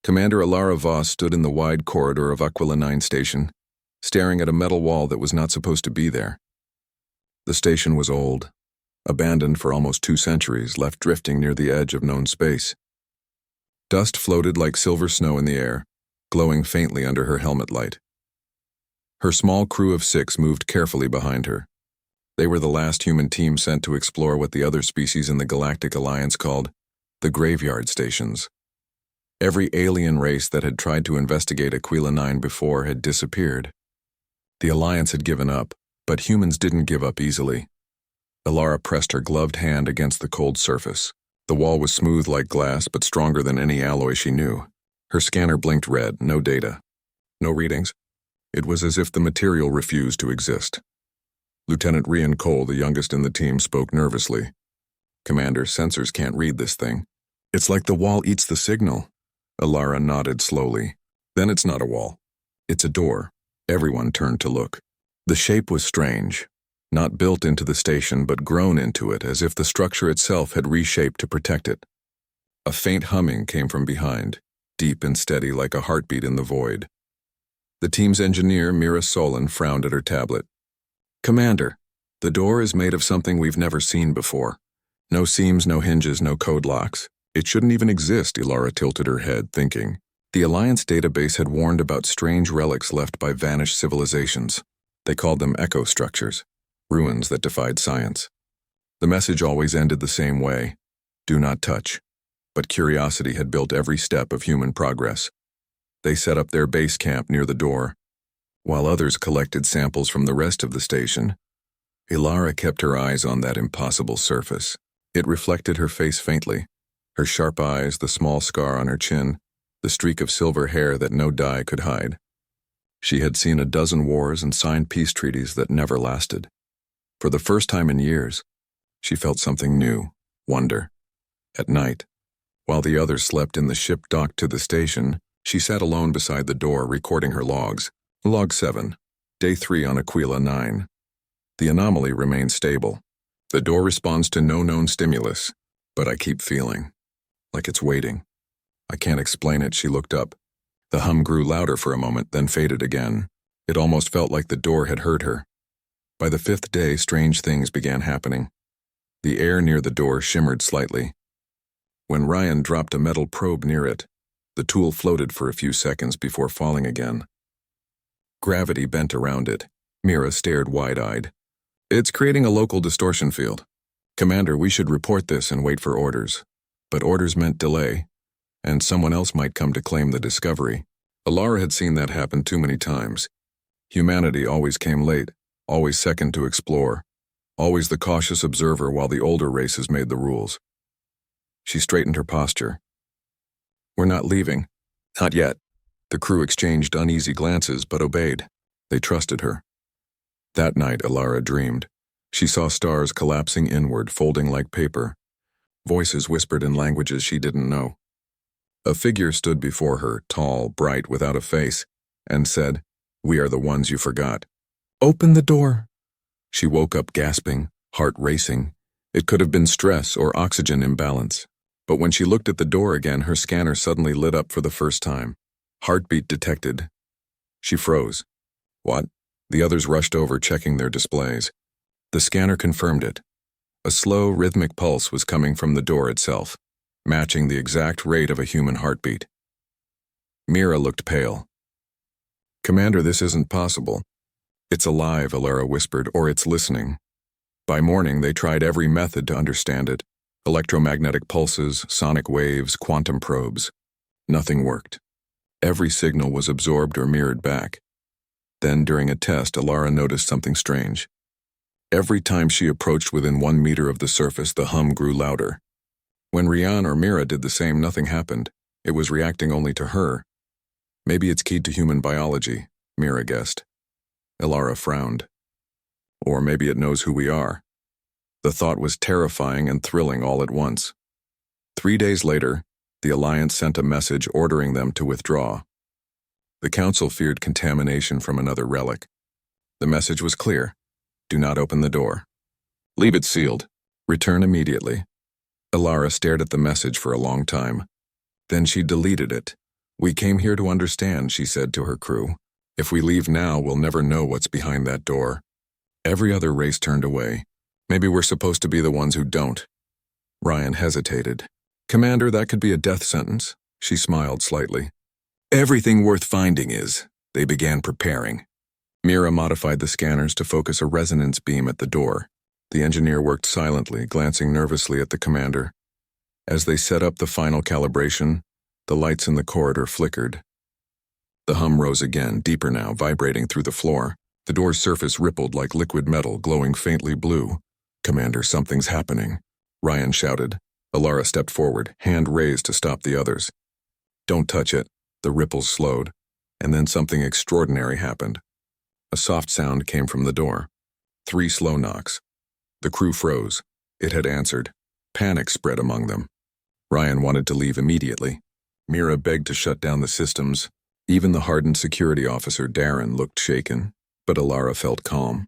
Commander Alara Voss stood in the wide corridor of Aquila 9 Station, staring at a metal wall that was not supposed to be there. The station was old, abandoned for almost 2 centuries, left drifting near the edge of known space. Dust floated like silver snow in the air, glowing faintly under her helmet light. Her small crew of 6 moved carefully behind her. They were the last human team sent to explore what the other species in the Galactic Alliance called the graveyard stations. Every alien race that had tried to investigate Aquila 9 before had disappeared. The Alliance had given up, but humans didn't give up easily. Alara pressed her gloved hand against the cold surface. The wall was smooth like glass, but stronger than any alloy she knew. Her scanner blinked red, no data, no readings. It was as if the material refused to exist. Lieutenant Rian Cole, the youngest in the team, spoke nervously. "Commander, sensors can't read this thing. It's like the wall eats the signal." Alara nodded slowly. "Then it's not a wall. It's a door." Everyone turned to look. The shape was strange. Not built into the station, but grown into it, as if the structure itself had reshaped to protect it. A faint humming came from behind, deep and steady like a heartbeat in the void. The team's engineer, Mira Solon, frowned at her tablet. "Commander, the door is made of something we've never seen before. No seams, no hinges, no code locks. It shouldn't even exist," Alara tilted her head, thinking. The Alliance database had warned about strange relics left by vanished civilizations. They called them echo structures, ruins that defied science. The message always ended the same way: do not touch. But curiosity had built every step of human progress. They set up their base camp near the door, while others collected samples from the rest of the station. Alara kept her eyes on that impossible surface. It reflected her face faintly, her sharp eyes, the small scar on her chin, the streak of silver hair that no dye could hide. She had seen a dozen wars and signed peace treaties that never lasted. For the first time in years, she felt something new, wonder. At night, while the others slept in the ship docked to the station, she sat alone beside the door recording her logs. Log 7, Day 3 on Aquila 9. The anomaly remains stable. The door responds to no known stimulus, but I keep feeling like it's waiting. I can't explain it. She looked up. The hum grew louder for a moment, then faded again. It almost felt like the door had heard her. By the 5th day, strange things began happening. The air near the door shimmered slightly. When Ryan dropped a metal probe near it, the tool floated for a few seconds before falling again. Gravity bent around it. Mira stared wide-eyed. "It's creating a local distortion field. Commander, we should report this and wait for orders." But orders meant delay, and someone else might come to claim the discovery. Alara had seen that happen too many times. Humanity always came late, always second to explore, always the cautious observer while the older races made the rules. She straightened her posture. "We're not leaving." "Not yet." The crew exchanged uneasy glances but obeyed. They trusted her. That night, Alara dreamed. She saw stars collapsing inward, folding like paper. Voices whispered in languages she didn't know. A figure stood before her, tall, bright, without a face, and said, "We are the ones you forgot. Open the door." She woke up gasping, heart racing. It could have been stress or oxygen imbalance. But when she looked at the door again, her scanner suddenly lit up for the first time. Heartbeat detected. She froze. "What?" The others rushed over, checking their displays. The scanner confirmed it. A slow, rhythmic pulse was coming from the door itself, matching the exact rate of a human heartbeat. Mira looked pale. "Commander, this isn't possible." "It's alive," Alara whispered, "or it's listening." By morning, they tried every method to understand it. Electromagnetic pulses, sonic waves, quantum probes. Nothing worked. Every signal was absorbed or mirrored back. Then, during a test, Alara noticed something strange. Every time she approached within 1 meter of the surface, the hum grew louder. When Rian or Mira did the same, nothing happened. It was reacting only to her. "Maybe it's keyed to human biology," Mira guessed. Alara frowned. "Or maybe it knows who we are." The thought was terrifying and thrilling all at once. 3 days later, the Alliance sent a message ordering them to withdraw. The Council feared contamination from another relic. The message was clear: do not open the door. Leave it sealed. Return immediately. Alara stared at the message for a long time. Then she deleted it, "We came here to understand," she said to her crew. "If we leave now, we'll never know what's behind that door." Every other race turned away. Maybe we're supposed to be the ones who don't. Ryan hesitated. "Commander, that could be a death sentence." She smiled slightly. "Everything worth finding is." They began preparing. Mira modified the scanners to focus a resonance beam at the door. The engineer worked silently, glancing nervously at the commander. As they set up the final calibration, the lights in the corridor flickered. The hum rose again, deeper now, vibrating through the floor. The door's surface rippled like liquid metal, glowing faintly blue. "Commander, something's happening," Ryan shouted. Alara stepped forward, hand raised to stop the others. "Don't touch it." The ripples slowed, and then something extraordinary happened. A soft sound came from the door. 3 slow knocks. The crew froze. It had answered. Panic spread among them. Ryan wanted to leave immediately. Mira begged to shut down the systems. Even the hardened security officer, Darren, looked shaken, but Alara felt calm.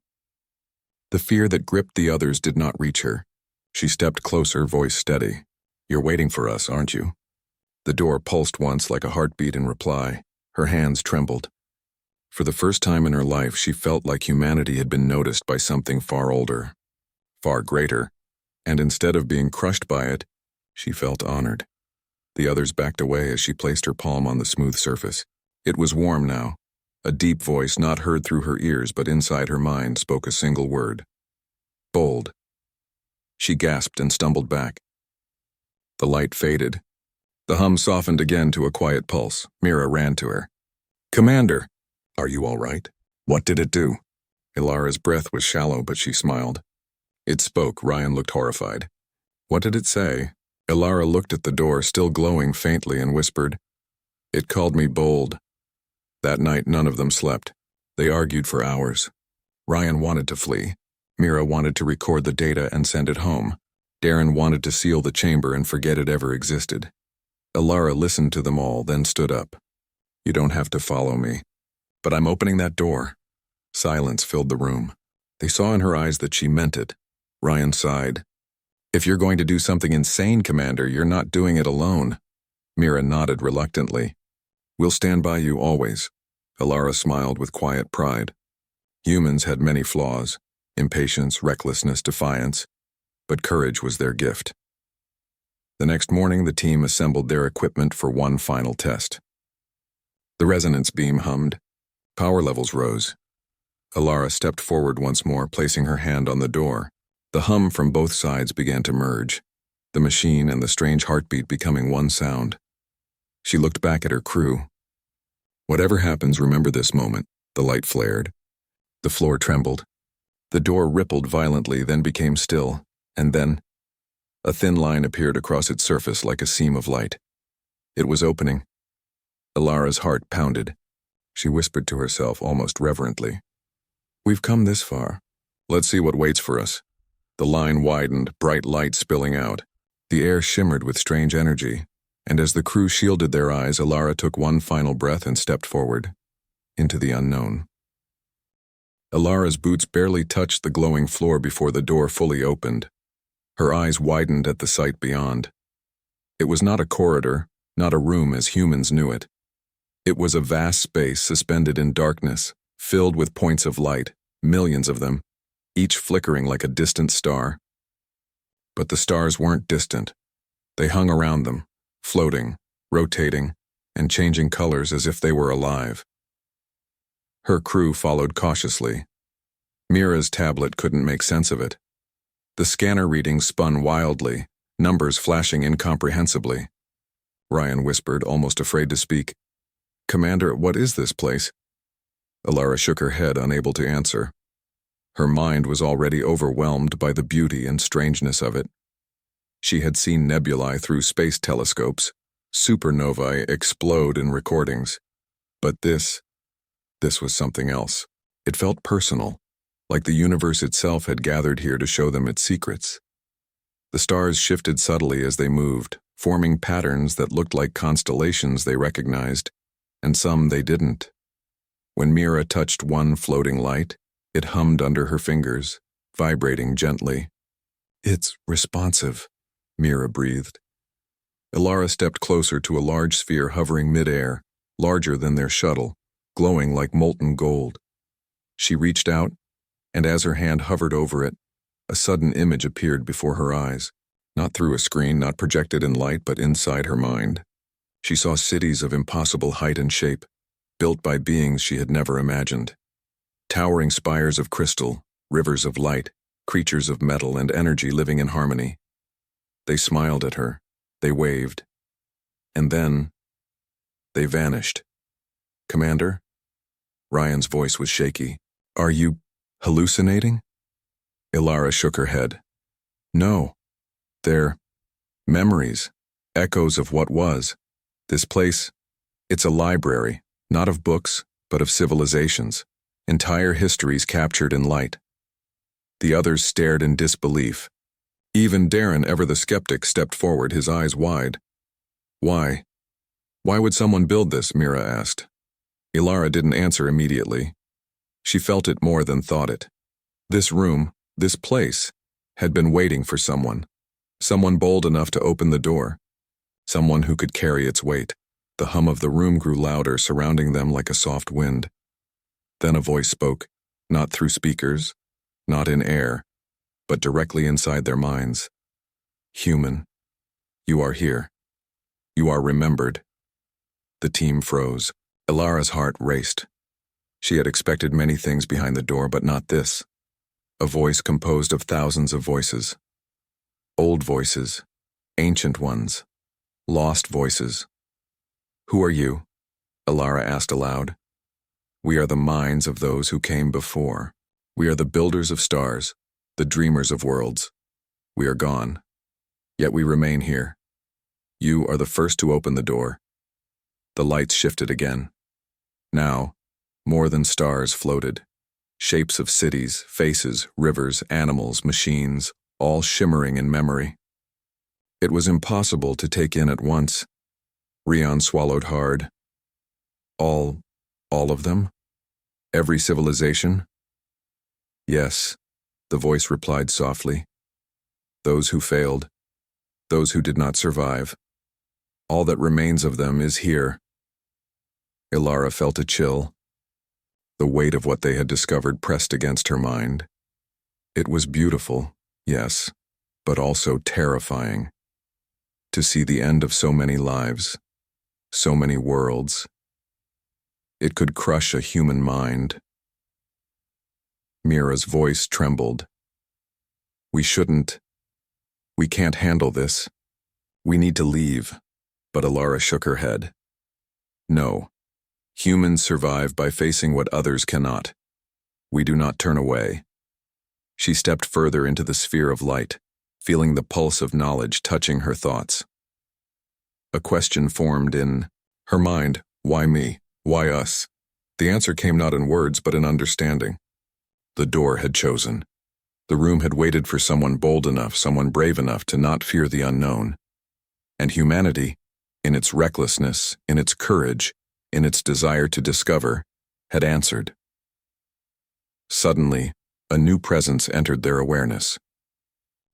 The fear that gripped the others did not reach her. She stepped closer, voice steady. "You're waiting for us, aren't you?" The door pulsed once like a heartbeat in reply. Her hands trembled. For the first time in her life, she felt like humanity had been noticed by something far older, far greater, and instead of being crushed by it, she felt honored. The others backed away as she placed her palm on the smooth surface. It was warm now. A deep voice, not heard through her ears but inside her mind, spoke a single word. "Bold." She gasped and stumbled back. The light faded. The hum softened again to a quiet pulse. Mira ran to her. "Commander, are you all right? What did it do?" Ilara's breath was shallow, but she smiled. It spoke. Ryan looked horrified. "What did it say?" Ilara looked at the door, still glowing faintly, and whispered, "It called me bold." That night, none of them slept. They argued for hours. Ryan wanted to flee. Mira wanted to record the data and send it home. Darren wanted to seal the chamber and forget it ever existed. Ilara listened to them all, then stood up. "You don't have to follow me. But I'm opening that door." Silence filled the room. They saw in her eyes that she meant it. Ryan sighed. "If you're going to do something insane, Commander, you're not doing it alone." Mira nodded reluctantly. "We'll stand by you always." Ilara smiled with quiet pride. Humans had many flaws: impatience, recklessness, defiance, but courage was their gift. The next morning, the team assembled their equipment for one final test. The resonance beam hummed. Power levels rose. Ilara stepped forward once more, placing her hand on the door. The hum from both sides began to merge, the machine and the strange heartbeat becoming one sound. She looked back at her crew. "Whatever happens, remember this moment." The light flared. The floor trembled. The door rippled violently, then became still, and then a thin line appeared across its surface like a seam of light. It was opening. Ilara's heart pounded. She whispered to herself almost reverently, "We've come this far. Let's see what waits for us." The line widened, bright light spilling out. The air shimmered with strange energy, and as the crew shielded their eyes, Ilara took one final breath and stepped forward, into the unknown. Ilara's boots barely touched the glowing floor before the door fully opened. Her eyes widened at the sight beyond. It was not a corridor, not a room as humans knew it. It was a vast space suspended in darkness, filled with points of light, millions of them, each flickering like a distant star. But the stars weren't distant. They hung around them, floating, rotating, and changing colors as if they were alive. Her crew followed cautiously. Mira's tablet couldn't make sense of it. The scanner readings spun wildly, numbers flashing incomprehensibly. Ryan whispered, almost afraid to speak, "Commander, what is this place?" Ilara shook her head, unable to answer. Her mind was already overwhelmed by the beauty and strangeness of it. She had seen nebulae through space telescopes, supernovae explode in recordings. But this was something else. It felt personal, like the universe itself had gathered here to show them its secrets. The stars shifted subtly as they moved, forming patterns that looked like constellations they recognized, and some they didn't. When Mira touched one floating light, it hummed under her fingers, vibrating gently. "It's responsive," Mira breathed. Ilara stepped closer to a large sphere hovering mid-air, larger than their shuttle, glowing like molten gold. She reached out, and as her hand hovered over it, a sudden image appeared before her eyes. Not through a screen, not projected in light, but inside her mind. She saw cities of impossible height and shape, built by beings she had never imagined. Towering spires of crystal, rivers of light, creatures of metal and energy living in harmony. They smiled at her, they waved, and then they vanished. "Commander?" Ryan's voice was shaky. "Are you hallucinating?" Ilara shook her head. "No. They're memories, echoes of what was. This place, it's a library, not of books, but of civilizations, entire histories captured in light." The others stared in disbelief. Even Darren, ever the skeptic, stepped forward, his eyes wide. "Why? Why would someone build this?" Mira asked. Ilara didn't answer immediately. She felt it more than thought it. This room, this place, had been waiting for someone. Someone bold enough to open the door. Someone who could carry its weight. The hum of the room grew louder, surrounding them like a soft wind. Then a voice spoke, not through speakers, not in air, but directly inside their minds. "Human, you are here. You are remembered." The team froze. Ilara's heart raced. She had expected many things behind the door, but not this. A voice composed of thousands of voices. Old voices, ancient ones, lost voices. "Who are you?" Ilara asked aloud. "We are the minds of those who came before. We are the builders of stars, the dreamers of worlds. We are gone, yet we remain here. You are the first to open the door." The lights shifted again. Now, more than stars floated. Shapes of cities, faces, rivers, animals, machines, all shimmering in memory. It was impossible to take in at once. Rion swallowed hard. All of them? Every civilization?" "Yes," the voice replied softly. "Those who failed, those who did not survive. All that remains of them is here." Ilara felt a chill. The weight of what they had discovered pressed against her mind. It was beautiful, yes, but also terrifying. To see the end of so many lives, so many worlds. It could crush a human mind. Mira's voice trembled. We can't handle this. We need to leave." But Ilara shook her head. "No. Humans survive by facing what others cannot. We do not turn away." She stepped further into the sphere of light, feeling the pulse of knowledge touching her thoughts. A question formed in her mind. Why me? Why us? The answer came not in words, but in understanding. The door had chosen. The room had waited for someone bold enough, someone brave enough to not fear the unknown. And humanity, in its recklessness, in its courage, in its desire to discover, had answered. Suddenly, a new presence entered their awareness.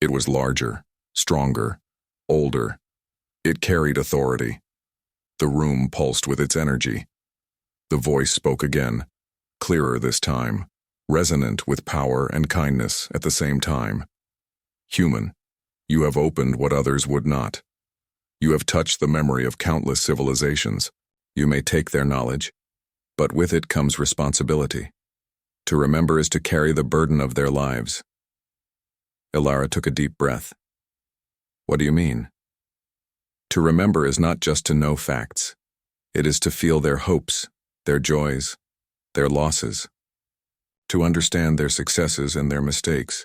It was larger, stronger, older. It carried authority. The room pulsed with its energy. The voice spoke again, clearer this time, resonant with power and kindness at the same time. "Human, you have opened what others would not. You have touched the memory of countless civilizations. You may take their knowledge, but with it comes responsibility. To remember is to carry the burden of their lives." Ilara took a deep breath. "What do you mean?" "To remember is not just to know facts. It is to feel their hopes, their joys, their losses. To understand their successes and their mistakes.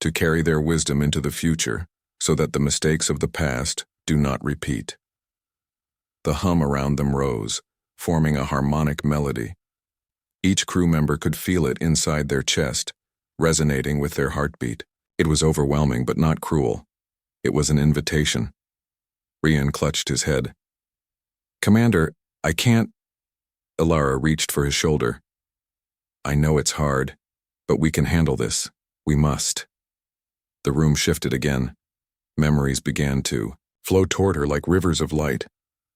To carry their wisdom into the future so that the mistakes of the past do not repeat." The hum around them rose, forming a harmonic melody. Each crew member could feel it inside their chest, resonating with their heartbeat. It was overwhelming but not cruel. It was an invitation. Rian clutched his head. "Commander, I can't." Ilara reached for his shoulder. "I know it's hard, but we can handle this. We must." The room shifted again. Memories began to flow toward her like rivers of light,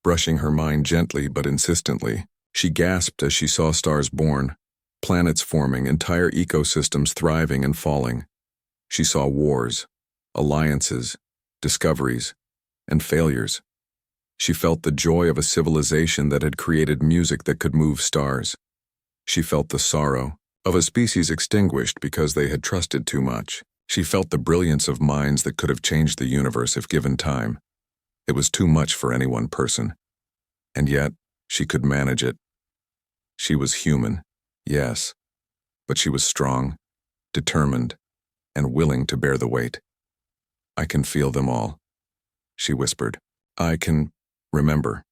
brushing her mind gently but insistently. She gasped as she saw stars born, planets forming, entire ecosystems thriving and falling. She saw wars, alliances, discoveries, and failures. She felt the joy of a civilization that had created music that could move stars. She felt the sorrow of a species extinguished because they had trusted too much. She felt the brilliance of minds that could have changed the universe if given time. It was too much for any one person. And yet, she could manage it. She was human, yes, but she was strong, determined, and willing to bear the weight. "I can feel them all," she whispered. "I can remember."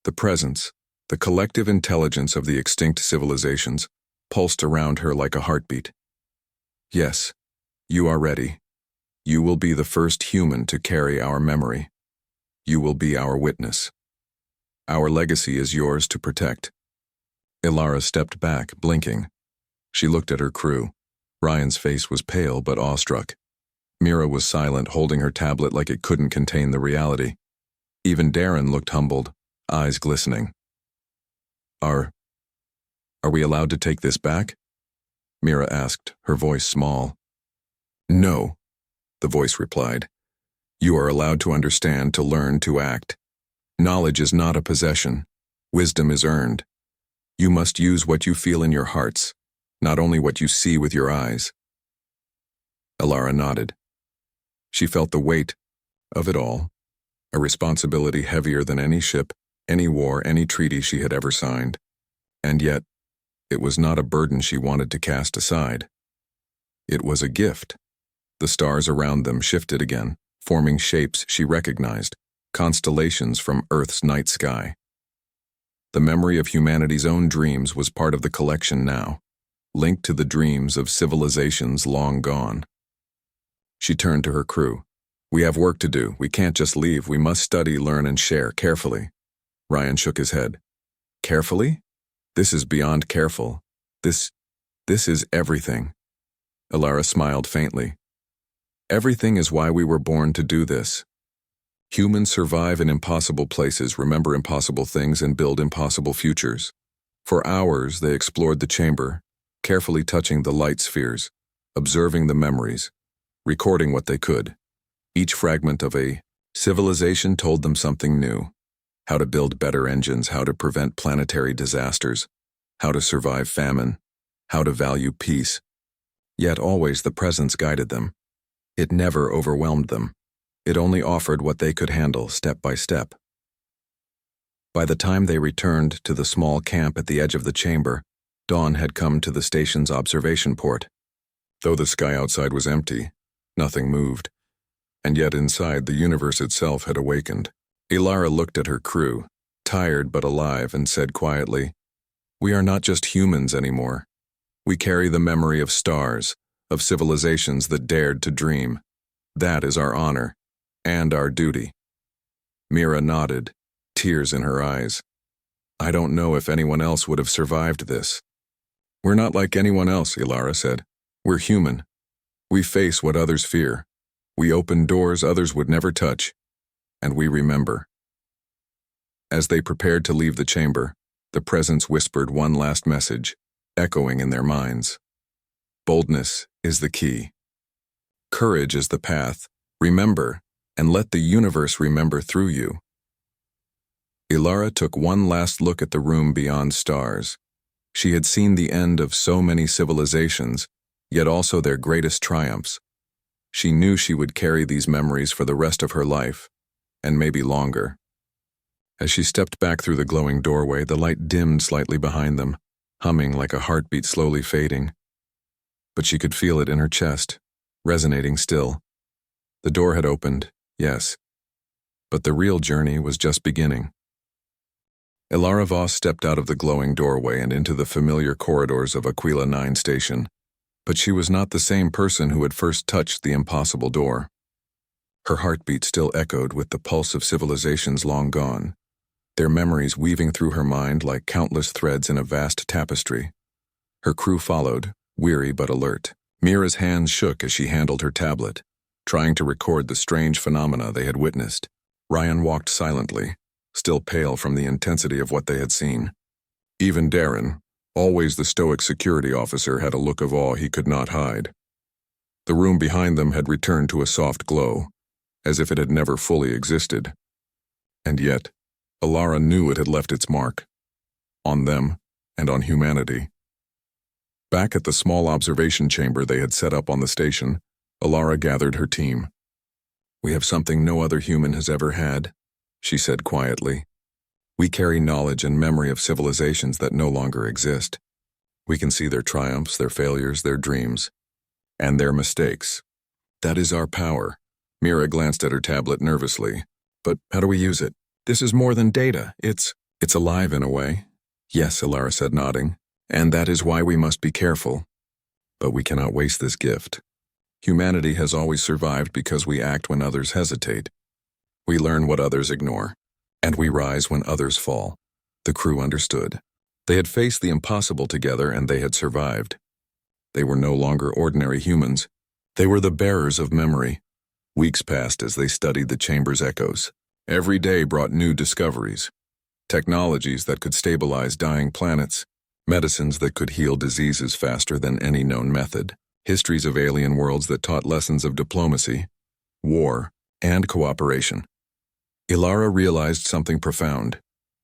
The presence, the collective intelligence of the extinct civilizations, pulsed around her like a heartbeat. "Yes, you are ready. You will be the first human to carry our memory. You will be our witness. Our legacy is yours to protect." Ilara stepped back, blinking. She looked at her crew. Ryan's face was pale but awestruck. Mira was silent, holding her tablet like it couldn't contain the reality. Even Darren looked humbled, eyes glistening. Are we allowed to take this back?" Mira asked, her voice small. "No," the voice replied. "You are allowed to understand, to learn, to act. Knowledge is not a possession. Wisdom is earned. You must use what you feel in your hearts, not only what you see with your eyes." Ilara nodded. She felt the weight of it all, a responsibility heavier than any ship, any war, any treaty she had ever signed. And yet, it was not a burden she wanted to cast aside. It was a gift. The stars around them shifted again, forming shapes she recognized, constellations from Earth's night sky. The memory of humanity's own dreams was part of the collection now, linked to the dreams of civilizations long gone. She turned to her crew. "We have work to do. We can't just leave. We must study, learn, and share carefully." Ryan shook his head. "Carefully? This is beyond careful. This is everything." Ilara smiled faintly. "Everything is why we were born to do this. Humans survive in impossible places, remember impossible things, and build impossible futures. For hours, they explored the chamber, carefully touching the light spheres, observing the memories, recording what they could. Each fragment of a civilization told them something new: how to build better engines, how to prevent planetary disasters, how to survive famine, how to value peace. Yet always the presence guided them. It never overwhelmed them. It only offered what they could handle, step by step. By the time they returned to the small camp at the edge of the chamber, dawn had come to the station's observation port. Though the sky outside was empty, nothing moved. And yet inside, the universe itself had awakened. Ilara looked at her crew, tired but alive, and said quietly, "We are not just humans anymore. We carry the memory of stars, of civilizations that dared to dream. That is our honor, and our duty." Mira nodded, tears in her eyes. "I don't know if anyone else would have survived this." "We're not like anyone else," Ilara said. "We're human. We face what others fear. We open doors others would never touch. And we remember." As they prepared to leave the chamber, the presence whispered one last message, echoing in their minds. "Boldness is the key. Courage is the path. Remember, and let the universe remember through you." Ilara took one last look at the room beyond stars. She had seen the end of so many civilizations, yet also their greatest triumphs. She knew she would carry these memories for the rest of her life, and maybe longer. As she stepped back through the glowing doorway, the light dimmed slightly behind them, humming like a heartbeat slowly fading. But she could feel it in her chest, resonating still. The door had opened, yes, but the real journey was just beginning. Ilara Voss stepped out of the glowing doorway and into the familiar corridors of Aquila 9 station, but she was not the same person who had first touched the impossible door. Her heartbeat still echoed with the pulse of civilizations long gone, their memories weaving through her mind like countless threads in a vast tapestry. Her crew followed, weary but alert. Mira's hands shook as she handled her tablet, trying to record the strange phenomena they had witnessed. Ryan walked silently, still pale from the intensity of what they had seen. Even Darren, always the stoic security officer, had a look of awe he could not hide. The room behind them had returned to a soft glow, as if it had never fully existed. And yet, Alara knew it had left its mark. On them, and on humanity. Back at the small observation chamber they had set up on the station, Alara gathered her team. "We have something no other human has ever had," she said quietly. "We carry knowledge and memory of civilizations that no longer exist. We can see their triumphs, their failures, their dreams, and their mistakes. That is our power." Mira glanced at her tablet nervously. "But how do we use it? This is more than data. It's alive in a way." "Yes," Alara said, nodding. "And that is why we must be careful. But we cannot waste this gift. Humanity has always survived because we act when others hesitate. We learn what others ignore, and we rise when others fall." The crew understood. They had faced the impossible together, and they had survived. They were no longer ordinary humans. They were the bearers of memory. Weeks passed as they studied the chamber's echoes. Every day brought new discoveries. Technologies that could stabilize dying planets, medicines that could heal diseases faster than any known method, histories of alien worlds that taught lessons of diplomacy, war, and cooperation. Alara realized something profound.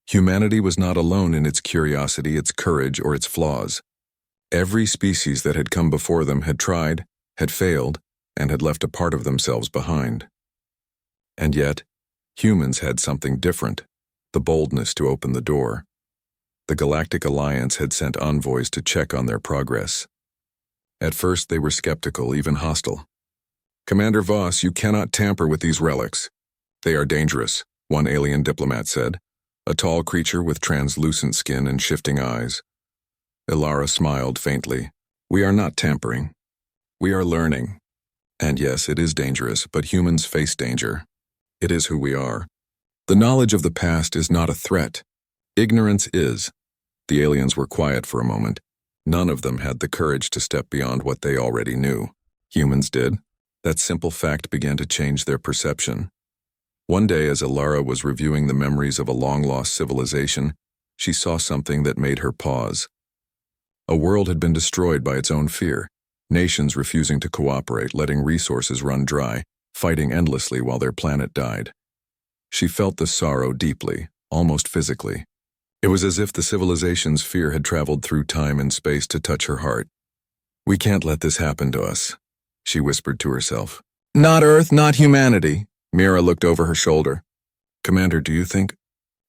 Humanity was not alone in its curiosity, its courage, or its flaws. Every species that had come before them had tried, had failed, and had left a part of themselves behind. And yet, humans had something different. The boldness to open the door. The Galactic Alliance had sent envoys to check on their progress. At first they were skeptical, even hostile. "Commander Voss, you cannot tamper with these relics. They are dangerous," one alien diplomat said, a tall creature with translucent skin and shifting eyes. Alara smiled faintly. "We are not tampering. We are learning. And yes, it is dangerous, but humans face danger. It is who we are. The knowledge of the past is not a threat. Ignorance is." The aliens were quiet for a moment. None of them had the courage to step beyond what they already knew. Humans did. That simple fact began to change their perception. One day, as Alara was reviewing the memories of a long-lost civilization, she saw something that made her pause. A world had been destroyed by its own fear, nations refusing to cooperate, letting resources run dry, fighting endlessly while their planet died. She felt the sorrow deeply, almost physically. It was as if the civilization's fear had traveled through time and space to touch her heart. "We can't let this happen to us," she whispered to herself. "Not Earth, not humanity." Mira looked over her shoulder. "Commander, do you think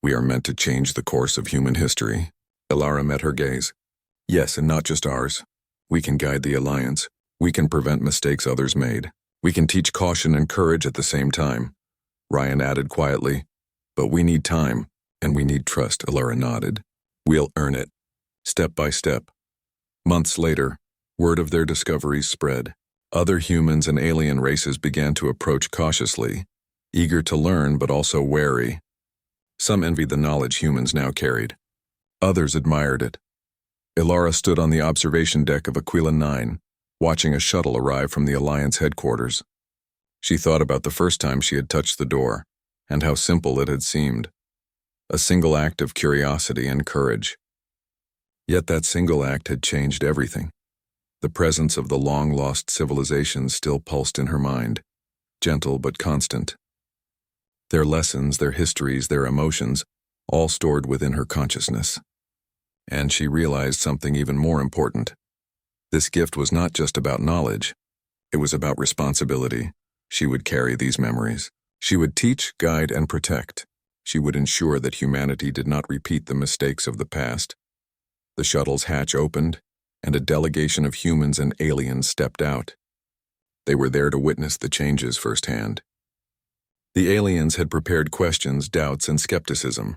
we are meant to change the course of human history?" Alara met her gaze. "Yes, and not just ours. We can guide the Alliance. We can prevent mistakes others made. We can teach caution and courage at the same time." Ryan added quietly, "But we need time, and we need trust." Alara nodded. "We'll earn it, step by step." Months later, word of their discoveries spread. Other humans and alien races began to approach cautiously, eager to learn but also wary. Some envied the knowledge humans now carried. Others admired it. Alara stood on the observation deck of Aquila 9, watching a shuttle arrive from the Alliance headquarters. She thought about the first time she had touched the door, and how simple it had seemed. A single act of curiosity and courage. Yet that single act had changed everything. The presence of the long-lost civilization still pulsed in her mind, gentle but constant. Their lessons, their histories, their emotions, all stored within her consciousness. And she realized something even more important. This gift was not just about knowledge. It was about responsibility. She would carry these memories. She would teach, guide, and protect. She would ensure that humanity did not repeat the mistakes of the past. The shuttle's hatch opened, and a delegation of humans and aliens stepped out. They were there to witness the changes firsthand. The aliens had prepared questions, doubts, and skepticism,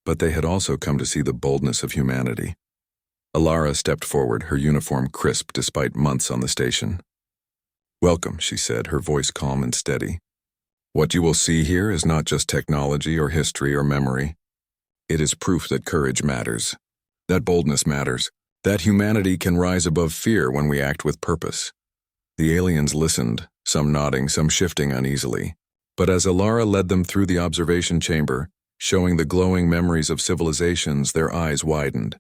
but they had also come to see the boldness of humanity. Alara stepped forward, her uniform crisp despite months on the station. "Welcome," she said, her voice calm and steady. "What you will see here is not just technology or history or memory. It is proof that courage matters, that boldness matters, that humanity can rise above fear when we act with purpose." The aliens listened, some nodding, some shifting uneasily. But as Alara led them through the observation chamber, showing the glowing memories of civilizations, their eyes widened.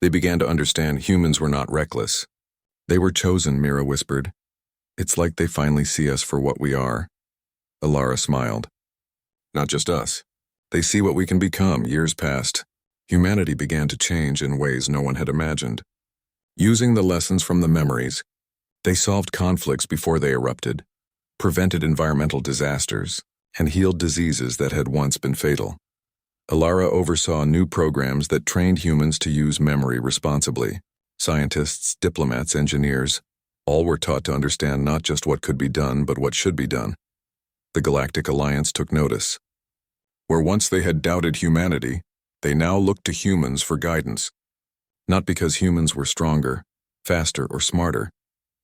They began to understand humans were not reckless. They were chosen, Mira whispered. It's like they finally see us for what we are. Alara smiled. Not just us. They see what we can become. Years passed. Humanity began to change in ways no one had imagined. Using the lessons from the memories, they solved conflicts before they erupted, prevented environmental disasters, and healed diseases that had once been fatal. Alara oversaw new programs that trained humans to use memory responsibly. Scientists, diplomats, engineers, all were taught to understand not just what could be done, but what should be done. The Galactic Alliance took notice. Where once they had doubted humanity, they now looked to humans for guidance. Not because humans were stronger, faster, or smarter,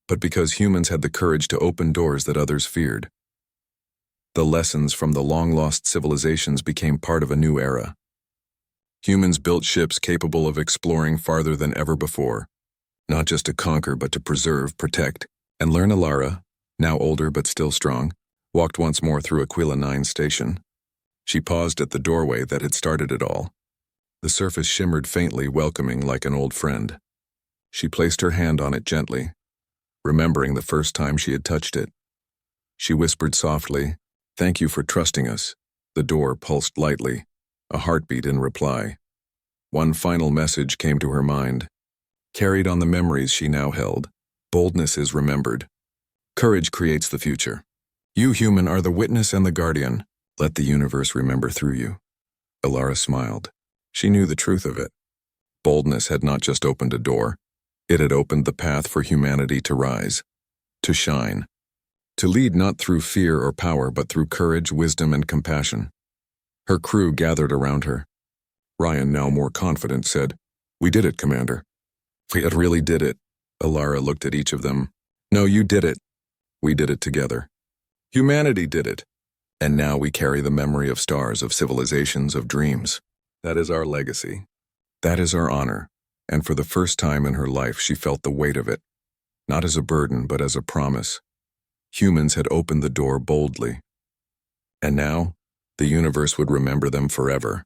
but because humans had the courage to open doors that others feared. The lessons from the long-lost civilizations became part of a new era. Humans built ships capable of exploring farther than ever before, not just to conquer but to preserve, protect, and learn. Alara, now older but still strong, walked once more through Aquila 9 station. She paused at the doorway that had started it all. The surface shimmered faintly, welcoming like an old friend. She placed her hand on it gently, remembering the first time she had touched it. She whispered softly, "Thank you for trusting us." The door pulsed lightly, a heartbeat in reply. One final message came to her mind, carried on the memories she now held. Boldness is remembered. Courage creates the future. You, human, are the witness and the guardian. Let the universe remember through you. Alara smiled. She knew the truth of it. Boldness had not just opened a door. It had opened the path for humanity to rise, to shine, to lead not through fear or power, but through courage, wisdom, and compassion. Her crew gathered around her. Ryan, now more confident, said, "We did it, Commander." "We really did it." Alara looked at each of them. "No, you did it. We did it together. Humanity did it. And now we carry the memory of stars, of civilizations, of dreams. That is our legacy. That is our honor." And for the first time in her life, she felt the weight of it, not as a burden, but as a promise. Humans had opened the door boldly. And now, the universe would remember them forever.